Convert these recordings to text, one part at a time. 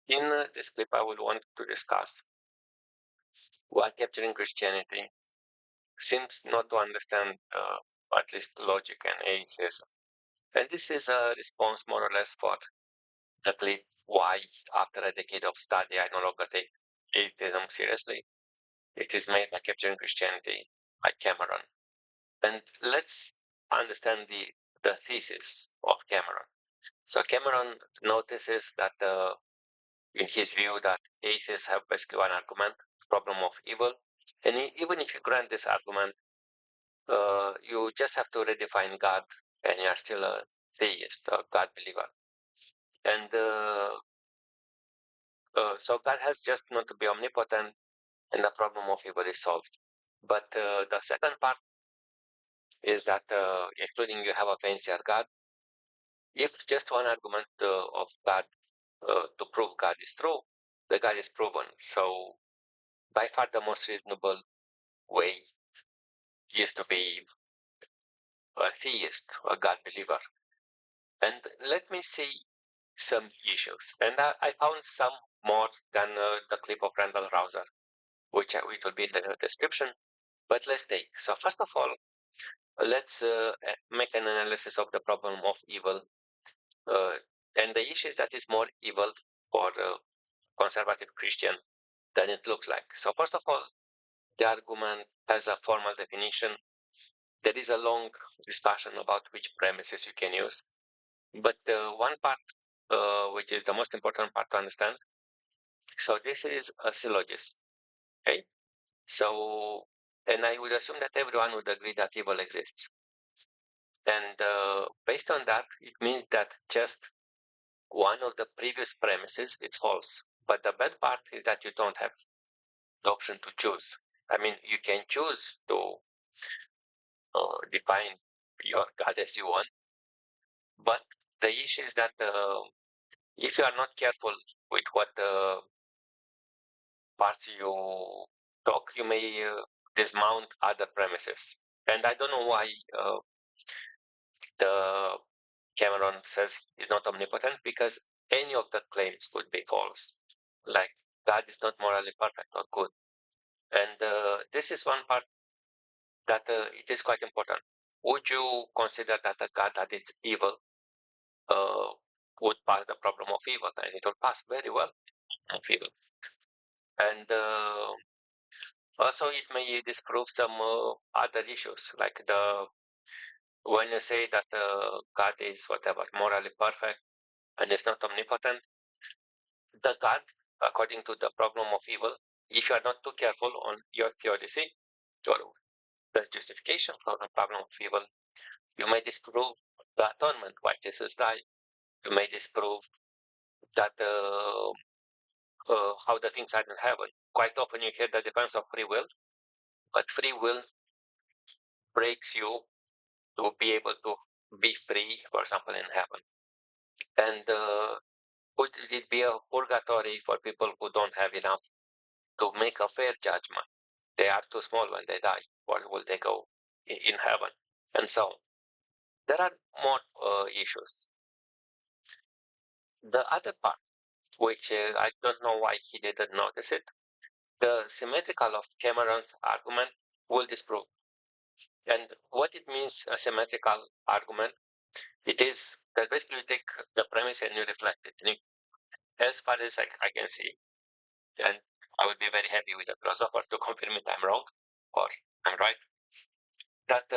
In this clip, I will want to discuss why capturing Christianity seems not to understand at least logic and atheism. And this is a response more or less for the clip why, after a decade of study, I no longer take atheism seriously. It is made by Capturing Christianity by Cameron. And let's understand the thesis of Cameron. So Cameron notices that in his view that atheists have basically one argument, problem of evil. And even if you grant this argument, you just have to redefine God and you are still a theist, a God believer. And so God has just not to be omnipotent and the problem of evil is solved. But the second part is that including you have a fancier God, if just one argument of God to prove God is true, the God is proven. So by far the most reasonable way is to be a theist, a God believer. And let me see some issues. And I found some more than the clip of Randal Rauser, which will be in the description. But let's take. So first of all, let's make an analysis of the problem of evil. And the issue is that is more evil for conservative Christian than it looks like. So first of all, the argument has a formal definition. There is a long discussion about which premises you can use. But one part, which is the most important part to understand, so this is a syllogism, okay? So, and I would assume that everyone would agree that evil exists. And based on that, it means that just one of the previous premises is false. But the bad part is that you don't have the option to choose. I mean, you can choose to define your God as you want, but the issue is that if you are not careful with what parts you talk, you may dismount other premises. And I don't know why the Cameron says he's not omnipotent, because any of the claims could be false. Like God is not morally perfect or good. And this is one part that it is quite important. Would you consider that a God that is evil uh, would pass the problem of evil? And it will pass very well of evil. And also it may disprove some other issues, like the when you say that God is whatever morally perfect and is not omnipotent, the God, according to the problem of evil, if you are not too careful on your theodicy or the justification for the problem of evil, you may disprove the atonement, why Jesus died. You may disprove that how the things are in heaven. Quite often you hear the defense of free will, but free will breaks you to be able to be free, for example, in heaven. And would it be a purgatory for people who don't have enough to make a fair judgment? They are too small when they die, or will they go in heaven? And so on. There are more issues. The other part, which I don't know why he didn't notice it, the symmetrical of Cameron's argument will disprove. And what it means, a symmetrical argument, it is that basically you take the premise and you reflect it. And as far as I can see, and I would be very happy with the philosopher to confirm it I'm wrong or I'm right, that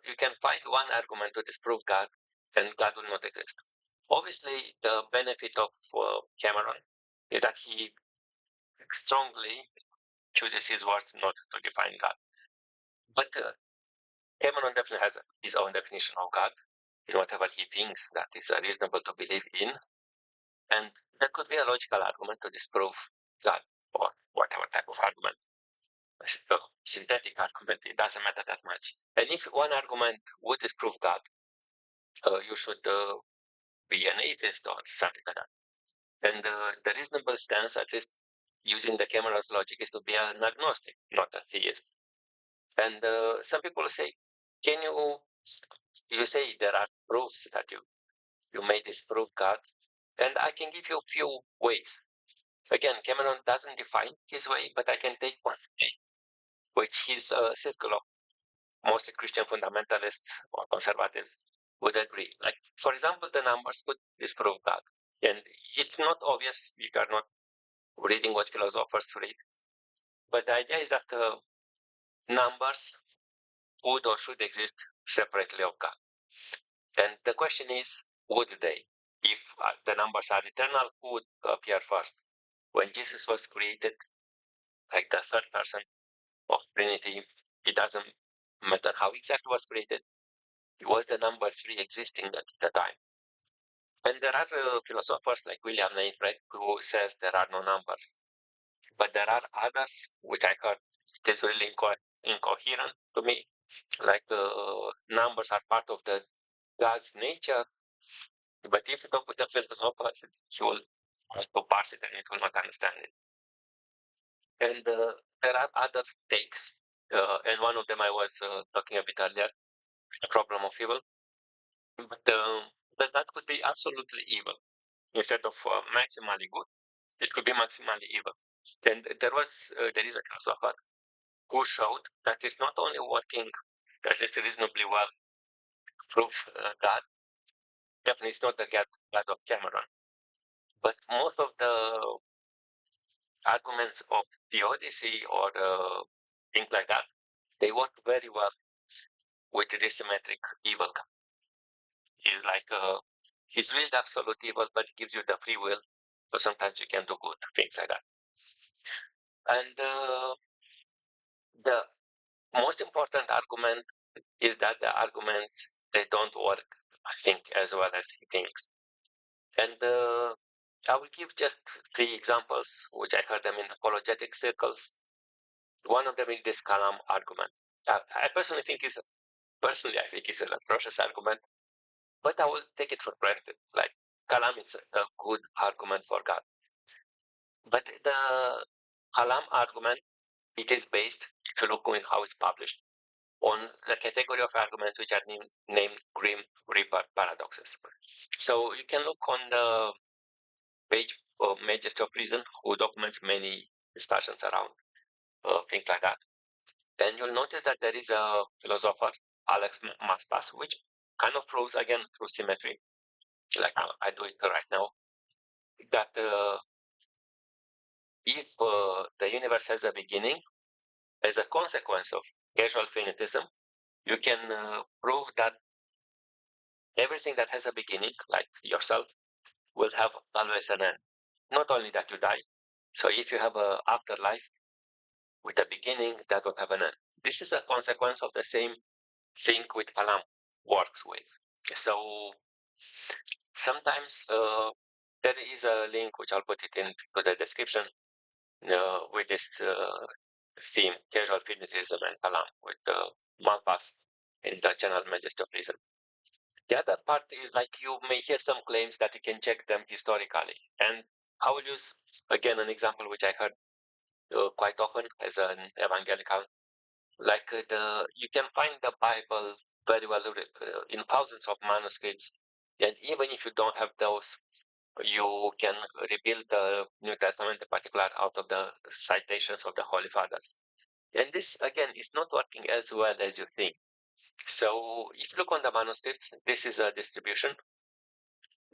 you can find one argument to disprove God and God will not exist. Obviously, the benefit of Cameron is that he strongly chooses his words not to define God. But Cameron definitely has his own definition of God in whatever he thinks that is reasonable to believe in. And that could be a logical argument to disprove God or whatever type of argument. A synthetic argument, it doesn't matter that much. And if one argument would disprove God, you should be an atheist or something like that. And the reasonable stance, at least using the Cameron's logic, is to be an agnostic, not a theist. And some people say, can you say there are proofs that you may disprove God? And I can give you a few ways. Again, Cameron doesn't define his way, but I can take one way, which is a circle of mostly Christian fundamentalists or conservatives would agree. Like, for example, the numbers could disprove God. And it's not obvious, you are not reading what philosophers read, but the idea is that numbers would or should exist separately of God. And the question is, would they? If the numbers are eternal, who would appear first? When Jesus was created, like the third person of Trinity, it doesn't matter how exactly was created. Was the number three existing at the time? And there are philosophers like William Lane Craig who says there are no numbers, but there are others which I heard it is really incoherent to me. Like numbers are part of the God's nature, but if you talk with a philosopher, he will try to parse it and it will not understand it. And there are other takes, and one of them I was talking a bit earlier, the problem of evil. But that could be absolutely evil instead of maximally good. It could be maximally evil. And there is a philosopher who showed that it's not only working at least reasonably well, proof that definitely it's not the God of Cameron, but most of the arguments of the Odyssey or things like that, they work very well with the symmetric evil. He's like he's really absolute evil, but he gives you the free will. So sometimes you can do good things like that. And the most important argument is that the arguments they don't work, I think, as well as he thinks. And I will give just three examples, which I heard them in apologetic circles. One of them is this Kalaam argument. I personally think is an atrocious argument, but I will take it for granted. Like Kalaam is a good argument for God, but the Kalaam argument it is based, if you look in how it's published, on the category of arguments which are named Grim Reaper paradoxes. So you can look on the page of Majesty of Reason, who documents many discussions around things like that. And you'll notice that there is a philosopher, Alex Maxpass, which kind of proves again through symmetry, like I do it right now, that if the universe has a beginning, as a consequence of causal finitism, you can prove that everything that has a beginning, like yourself, will have always an end. Not only that you die, so if you have a afterlife with a beginning, that will have an end. This is a consequence of the same thing with Kalaam works with. So sometimes there is a link which I'll put it into the description with this theme, casual finitism and Kalaam with Malpass in the General Majesty of Reason. The other part is like you may hear some claims that you can check them historically. And I will use again an example which I heard quite often as an evangelical. Like you can find the Bible very well in thousands of manuscripts, and even if you don't have those, you can rebuild the New Testament, in particular, out of the citations of the Holy Fathers. And this again is not working as well as you think. So if you look on the manuscripts, this is a distribution.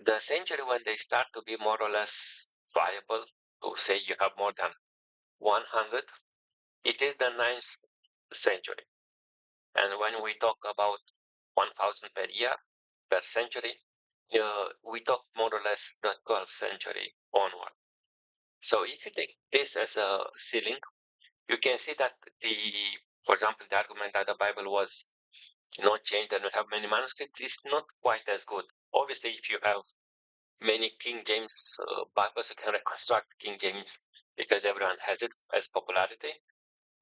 The century when they start to be more or less viable, to say you have more than 100, it is the 9th century. And when we talk about 1,000 per year, per century, we talk more or less the 12th century onward. So if you take this as a ceiling, you can see that for example, the argument that the Bible was not changed and we have many manuscripts is not quite as good. Obviously, if you have many King James Bibles, you can reconstruct King James because everyone has it as popularity.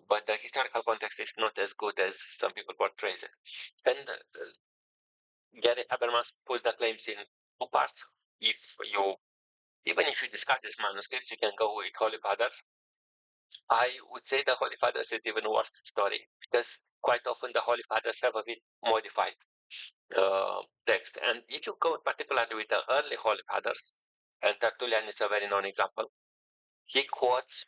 But the historical context is not as good as some people portray it. And Gary Habermas puts the claims in two parts. Even if you discard these manuscripts, you can go with Holy Fathers. I would say the Holy Fathers is even worse story because quite often the Holy Fathers have a bit modified text. And if you go particularly with the early Holy Fathers, and Tertullian is a very known example, he quotes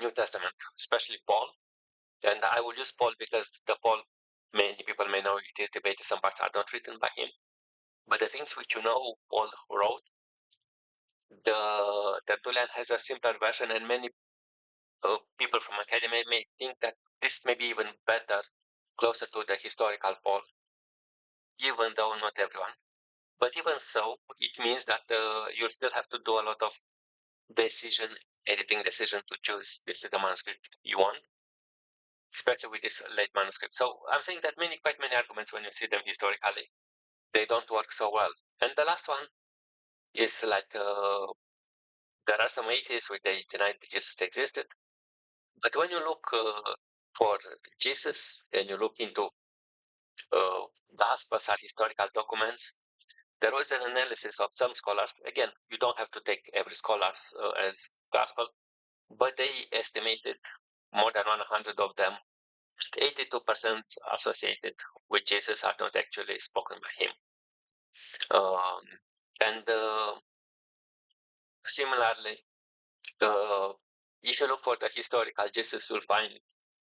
New Testament, especially Paul, and I will use Paul because the Paul, many people may know it is debated, some parts are not written by him, but the things which Paul wrote, the Tertullian has a simpler version, and many people from academia may think that this may be even better, closer to the historical Paul, even though not everyone. But even so, it means that you still have to do a lot of editing decision to choose this is the manuscript you want, especially with this late manuscript. So I'm saying that quite many arguments, when you see them historically, they don't work so well. And the last one is like there are some atheists which they deny that Jesus existed. But when you look for Jesus and you look into Gospels or historical documents, there was an analysis of some scholars. Again, you don't have to take every scholar's as gospel, but they estimated more than 100 of them, 82% associated with Jesus are not actually spoken by him. And similarly, if you look for the historical Jesus, you'll find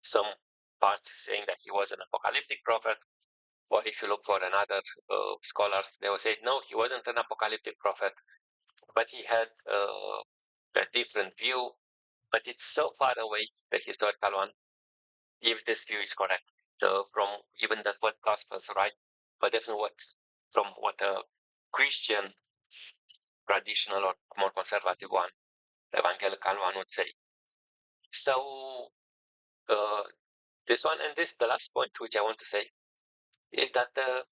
some parts saying that he was an apocalyptic prophet. Or if you look for another scholars, they will say, no, he wasn't an apocalyptic prophet, but he had a different view. But it's so far away, the historical one, if this view is correct, from even that what Gospels write, but definitely from what a Christian traditional or more conservative one, evangelical one would say. So this one, and this the last point which I want to say is that the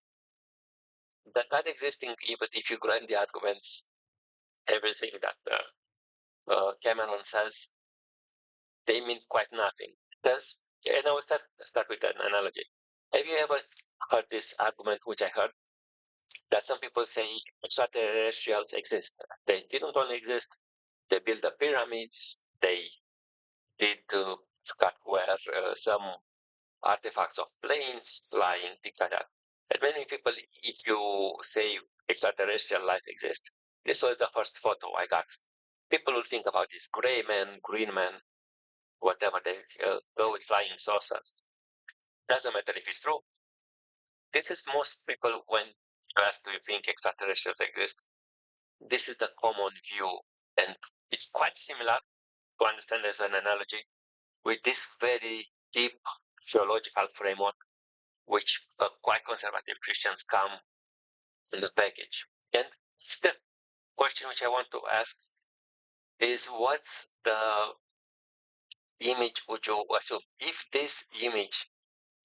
God existing, even if you grant the arguments, everything that Cameron says, they mean quite nothing. Because, and I will start with an analogy. Have you ever heard this argument, which I heard, that some people say extraterrestrials exist? They didn't only exist, they built the pyramids, they did where some artifacts of planes flying, things like that. And many people, if you say extraterrestrial life exists, this was the first photo I got. People will think about this gray man, green man, whatever they go with flying saucers. Doesn't matter if it's true. This is most people when you ask, do you think extraterrestrials exist? This is the common view, and it's quite similar to understand as an analogy with this very deep theological framework, which quite conservative Christians come in the package. And the question which I want to ask is, what's the image would you assume? If this image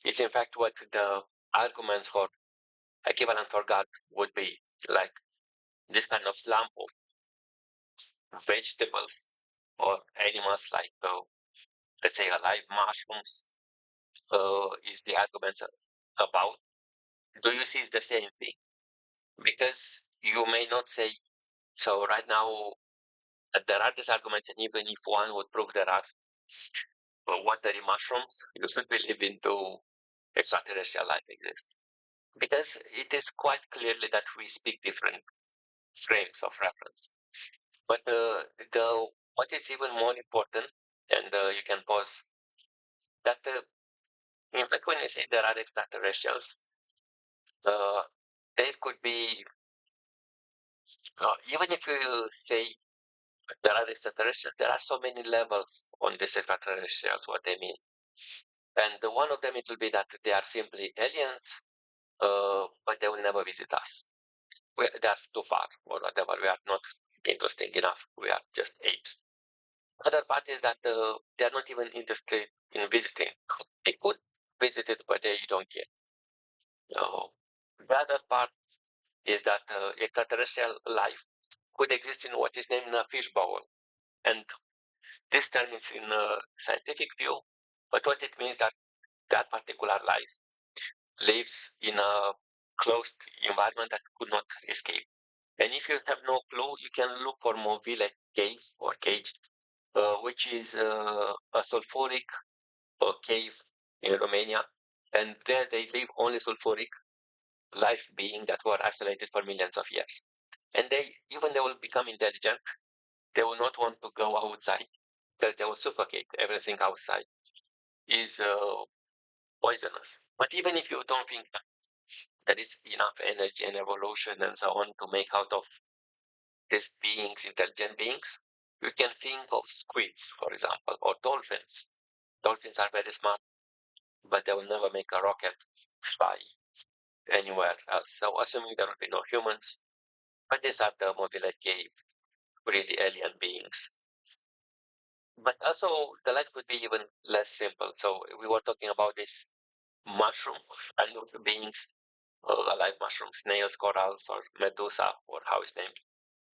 is in fact what the arguments for equivalent for God would be, like this kind of slump of vegetables or animals like, let's say, alive mushrooms, is the argument about. Do you see it's the same thing? Because you may not say, so right now there are these arguments, and even if one would prove there are watery mushrooms, you should believe into extraterrestrial life exists. Because it is quite clearly that we speak different frames of reference. But what is even more important, and you can pause, that in fact when you say there are extraterrestrials, there could be, even if you say there are extraterrestrials, there are so many levels on these extraterrestrials, what they mean. And one of them, it will be that they are simply aliens, but they will never visit us. They are too far, or whatever. We are not interesting enough. We are just apes. Other part is that they are not even interested in visiting. They could visit it, but they don't care. The other part is that extraterrestrial life could exist in what is named a fish bowl. And this term is in a scientific view, but what it means that that particular life lives in a closed environment that could not escape. And if you have no clue, you can look for mobile cave or cage, which is a sulfuric cave in Romania. And there they live only sulfuric life being that were isolated for millions of years. And they will become intelligent. they will not want to go outside because they will suffocate. Everything outside is poisonous. But even if you don't think that there is enough energy and evolution and so on to make out of these beings, intelligent beings, you can think of squids, for example, or dolphins. Dolphins are very smart, but they will never make a rocket fly anywhere else. So assuming there will be no humans, but these are the mobile cave, really alien beings. But also the life could be even less simple. So we were talking about this mushroom kind of beings, alive mushrooms, snails, corals, or medusa, or how it's named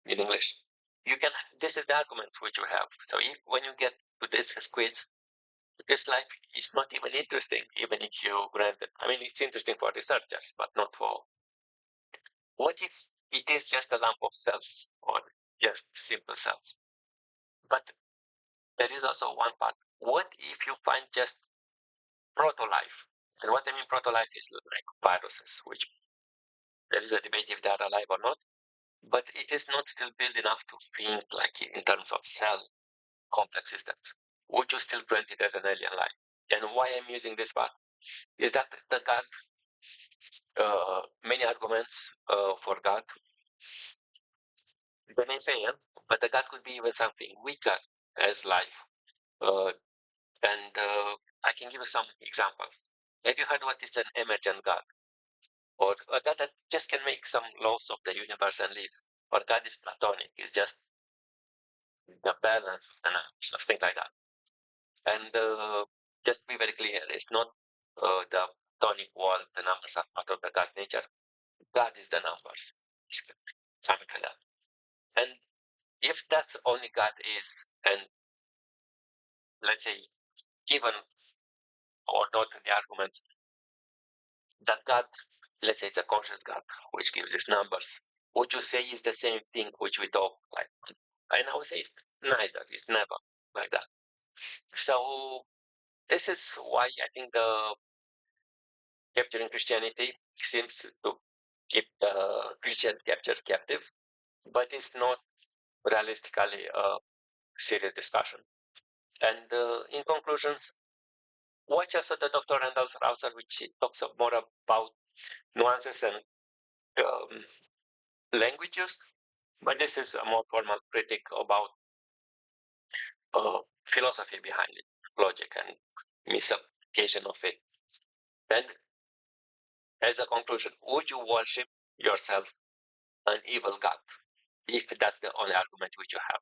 in English. You can. This is the arguments which you have. So if, when you get to this squids, this life is not even interesting, even if you grant it. I mean, it's interesting for researchers, but not for. What if it is just a lump of cells or just simple cells? But there is also one part. What if you find just proto-life? And what I mean proto-life is like viruses, which there is a debate if they are alive or not, but it is not still built enough to think like in terms of cell complex systems. Would you still grant it as an alien life? And why I'm using this part is that the God, many arguments for God, they may say, but the God could be even something weaker as life. Uh, and I can give you some examples. Have you heard what is an emergent God? Or a God that just can make some laws of the universe and lives? Or God is platonic, it's just the balance and something like that. And just to be very clear, it's not the tonic wall, the numbers are part of the God's nature. God is the numbers, something like that. And if that's only God is, and let's say, given or not the arguments that God, let's say it's a conscious God, which gives us numbers, would you say is the same thing which we talk like? And I would say it's neither, it's never like that. So this is why I think the Capturing Christianity seems to keep Christian captures captive, but it's not realistically a serious discussion. And in conclusions, watch also the Dr. Randal Rauser, which talks more about nuances and language used, but this is a more formal critic about philosophy behind it, logic and misapplication of it. And as a conclusion, would you worship yourself an evil God if that's the only argument which you have,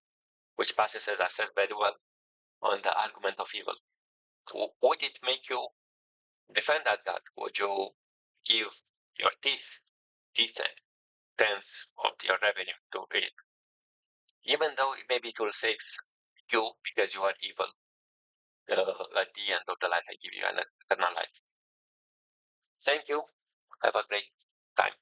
which passes, as I said, very well on the argument of evil? Would it make you defend that God? Would you give your teeth and tenth of your revenue to it, even though maybe it will save you because you are evil? At the end of the life, I give you an eternal life. Thank you. Have a great time.